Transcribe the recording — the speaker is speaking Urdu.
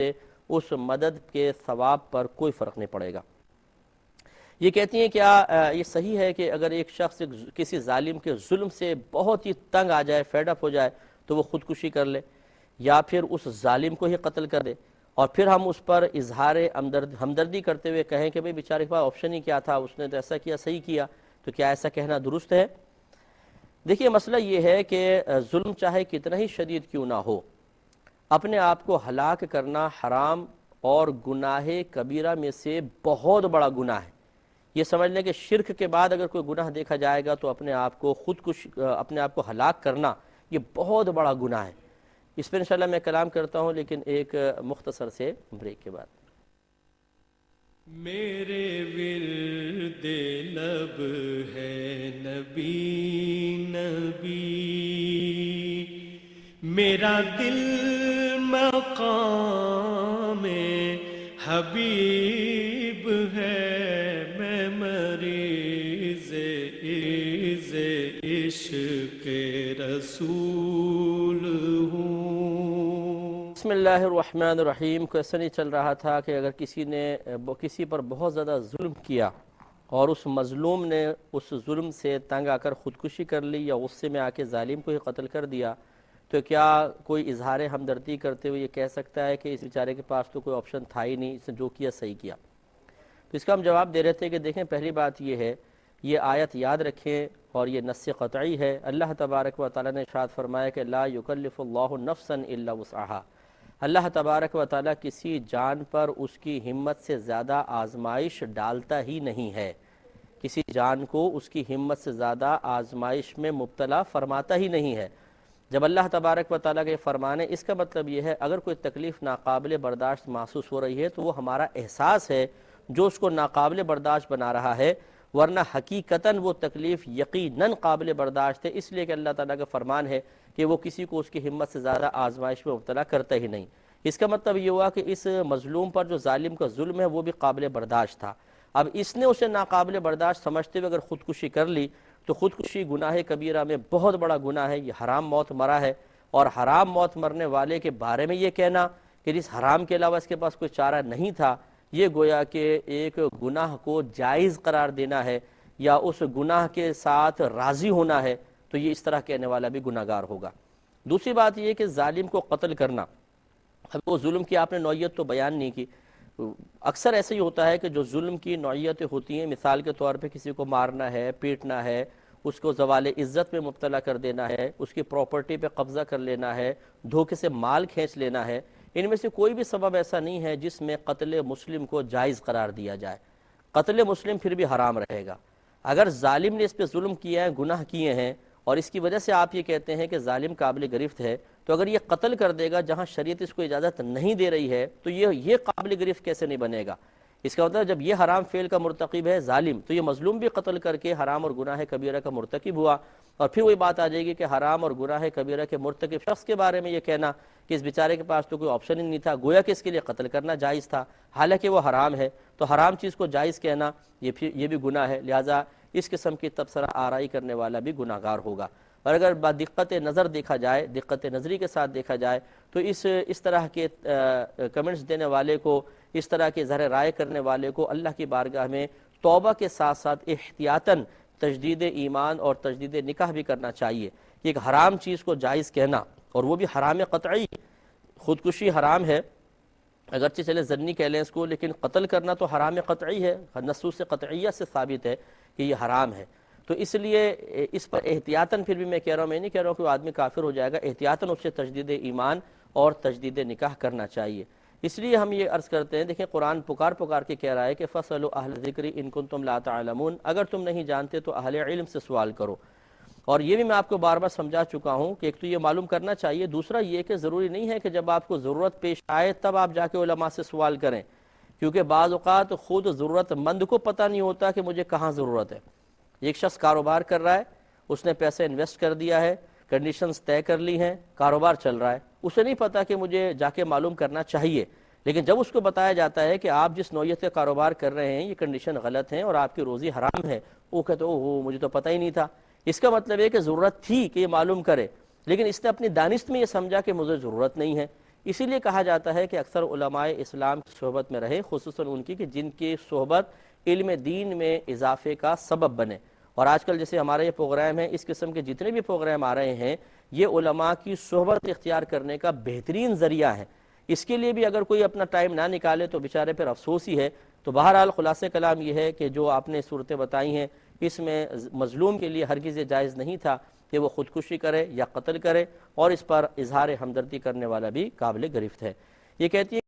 سے اس مدد کے ثواب پر کوئی فرق نہیں پڑے گا۔ یہ کہتی ہیں کیا یہ صحیح ہے کہ اگر ایک شخص کسی ظالم کے ظلم سے بہت ہی تنگ آ جائے، فیڈ اپ ہو جائے، تو وہ خودکشی کر لے یا پھر اس ظالم کو ہی قتل کر دے، اور پھر ہم اس پر اظہار ہمدردی کرتے ہوئے کہیں کہ بھئی بیچارے کے پاس آپشن ہی کیا تھا، اس نے تو ایسا کیا، صحیح کیا، تو کیا ایسا کہنا درست ہے؟ دیکھیے مسئلہ یہ ہے کہ ظلم چاہے کتنا ہی شدید کیوں نہ ہو، اپنے آپ کو ہلاک کرنا حرام اور گناہ کبیرہ میں سے بہت بڑا گناہ ہے۔ یہ سمجھ لیں کہ شرک کے بعد اگر کوئی گناہ دیکھا جائے گا تو اپنے آپ کو ہلاک کرنا یہ بہت بڑا گناہ ہے۔ اس پر انشاءاللہ میں کلام کرتا ہوں، لیکن ایک مختصر سے بریک کے بعد۔ میرے ورد لب ہے نبی نبی، میرا دل مقام حبیب ہے، میں مریض عشق رسول ہوں۔ بسم اللہ الرحمن الرحیم۔ کویسچن یہ چل رہا تھا کہ اگر کسی نے کسی پر بہت زیادہ ظلم کیا اور اس مظلوم نے اس ظلم سے تنگ آ کر خودکشی کر لی یا غصے میں آ کے ظالم کو ہی قتل کر دیا، تو کیا کوئی اظہار ہمدردی کرتے ہوئے یہ کہہ سکتا ہے کہ اس بیچارے کے پاس تو کوئی آپشن تھا ہی نہیں، اس نے جو کیا صحیح کیا؟ تو اس کا ہم جواب دے رہے تھے کہ دیکھیں، پہلی بات یہ ہے، یہ آیت یاد رکھیں اور یہ نص قطعی ہے۔ اللہ تبارک و تعالیٰ نے ارشاد فرمایا کہ لا یکلف اللہ نفسا الا وسعها۔ اللہ تبارک و تعالیٰ کسی جان پر اس کی ہمت سے زیادہ آزمائش ڈالتا ہی نہیں ہے، کسی جان کو اس کی ہمت سے زیادہ آزمائش میں مبتلا فرماتا ہی نہیں ہے۔ جب اللہ تبارک و تعالیٰ کے فرمان ہے، اس کا مطلب یہ ہے اگر کوئی تکلیف ناقابل برداشت محسوس ہو رہی ہے تو وہ ہمارا احساس ہے جو اس کو ناقابل برداشت بنا رہا ہے، ورنہ حقیقتاً وہ تکلیف یقیناً قابل برداشت ہے، اس لیے کہ اللہ تعالیٰ کا فرمان ہے کہ وہ کسی کو اس کی ہمت سے زیادہ آزمائش میں مبتلا کرتا ہی نہیں۔ اس کا مطلب یہ ہوا کہ اس مظلوم پر جو ظالم کا ظلم ہے وہ بھی قابل برداشت تھا۔ اب اس نے اسے ناقابل برداشت سمجھتے ہوئے اگر خودکشی کر لی تو خودکشی گناہ کبیرہ میں بہت بڑا گناہ ہے، یہ حرام موت مرا ہے، اور حرام موت مرنے والے کے بارے میں یہ کہنا کہ جس حرام کے علاوہ اس کے پاس کوئی چارہ نہیں تھا، یہ گویا کہ ایک گناہ کو جائز قرار دینا ہے یا اس گناہ کے ساتھ راضی ہونا ہے، تو یہ اس طرح کہنے والا بھی گناہ گار ہوگا۔ دوسری بات یہ کہ ظالم کو قتل کرنا، اب وہ ظلم کی آپ نے نوعیت تو بیان نہیں کی، اکثر ایسے ہی ہوتا ہے کہ جو ظلم کی نوعیتیں ہوتی ہیں، مثال کے طور پہ کسی کو مارنا ہے، پیٹنا ہے، اس کو زوال عزت میں مبتلا کر دینا ہے، اس کی پراپرٹی پہ قبضہ کر لینا ہے، دھوکے سے مال کھینچ لینا ہے، ان میں سے کوئی بھی سبب ایسا نہیں ہے جس میں قتل مسلم کو جائز قرار دیا جائے۔ قتل مسلم پھر بھی حرام رہے گا۔ اگر ظالم نے اس پہ ظلم کیا ہے، گناہ کیے ہیں، اور اس کی وجہ سے آپ یہ کہتے ہیں کہ ظالم قابل گرفت ہے، تو اگر یہ قتل کر دے گا جہاں شریعت اس کو اجازت نہیں دے رہی ہے تو یہ قابل گرفت کیسے نہیں بنے گا؟ اس کا مطلب جب یہ حرام فعل کا مرتکب ہے ظالم، تو یہ مظلوم بھی قتل کر کے حرام اور گناہ کبیرہ کا مرتکب ہوا، اور پھر وہی بات آ جائے گی کہ حرام اور گناہ کبیرہ کے مرتکب شخص کے بارے میں یہ کہنا کہ اس بیچارے کے پاس تو کوئی آپشن ہی نہیں تھا، گویا کہ اس کے لیے قتل کرنا جائز تھا، حالانکہ وہ حرام ہے، تو حرام چیز کو جائز کہنا یہ بھی گناہ ہے، لہٰذا اس قسم کی تبصرہ آرائی کرنے والا بھی گناہ گار ہوگا۔ اور اگر دقت نظر دیکھا جائے، دقت نظری کے ساتھ دیکھا جائے، تو اس طرح کے کمنٹس دینے والے کو، اس طرح کے اظہار رائے کرنے والے کو اللہ کی بارگاہ میں توبہ کے ساتھ ساتھ احتیاطاً تجدید ایمان اور تجدید نکاح بھی کرنا چاہیے کہ ایک حرام چیز کو جائز کہنا، اور وہ بھی حرام قطعی، خودکشی حرام ہے، اگرچہ چلے ضنی کہہ لیں اس کو، لیکن قتل کرنا تو حرام قطعی ہے، نصوص قطعیہ سے ثابت ہے کہ یہ حرام ہے۔ تو اس لیے اس پر احتیاطاً، پھر بھی میں کہہ رہا ہوں، میں نہیں کہہ رہا ہوں کہ وہ آدمی کافر ہو جائے گا، احتیاطاً اسے تجدید ایمان اور تجدید نکاح کرنا چاہیے۔ اس لیے ہم یہ عرض کرتے ہیں، دیکھیں قرآن پکار کے کہہ رہا ہے کہ فَاسْأَلُوا أَهْلَ الذِّكْرِ إِن كُنتُمْ لَا تَعْلَمُونَ، اگر تم نہیں جانتے تو اہل علم سے سوال کرو۔ اور یہ بھی میں آپ کو بار بار سمجھا چکا ہوں کہ ایک تو یہ معلوم کرنا چاہیے، دوسرا یہ کہ ضروری نہیں ہے کہ جب آپ کو ضرورت پیش آئے تب آپ جا کے علماء سے سوال کریں، کیونکہ بعض اوقات خود ضرورت مند کو پتہ نہیں ہوتا کہ مجھے کہاں ضرورت ہے۔ ایک شخص کاروبار کر رہا ہے، اس نے پیسے انویسٹ کر دیا ہے، کنڈیشنز طے کر لی ہیں، کاروبار چل رہا ہے، اسے نہیں پتا کہ مجھے جا کے معلوم کرنا چاہیے، لیکن جب اس کو بتایا جاتا ہے کہ آپ جس نوعیت کا کاروبار کر رہے ہیں یہ کنڈیشن غلط ہیں اور آپ کی روزی حرام ہے، وہ کہتے اوہ مجھے تو پتہ ہی نہیں تھا۔ اس کا مطلب ہے کہ ضرورت تھی کہ یہ معلوم کرے، لیکن اس نے اپنی دانست میں یہ سمجھا کہ مجھے ضرورت نہیں ہے، اسی لیے کہا جاتا ہے کہ اکثر علماء اسلام کی صحبت میں رہے، خصوصاً ان کی کہ جن کی صحبت علم دین میں اضافے کا سبب بنے۔ اور آج کل جیسے ہمارا یہ پروگرام ہے، اس قسم کے جتنے بھی پروگرام آ رہے ہیں یہ علماء کی صحبت اختیار کرنے کا بہترین ذریعہ ہے۔ اس کے لیے بھی اگر کوئی اپنا ٹائم نہ نکالے تو بیچارے پھر افسوس ہی ہے۔ تو بہرحال خلاصہ کلام یہ ہے کہ جو آپ نے صورتیں بتائی ہیں اس میں مظلوم کے لیے ہرگز یہ جائز نہیں تھا کہ وہ خودکشی کرے یا قتل کرے، اور اس پر اظہار ہمدردی کرنے والا بھی قابل گرفت ہے۔ یہ کہتی ہے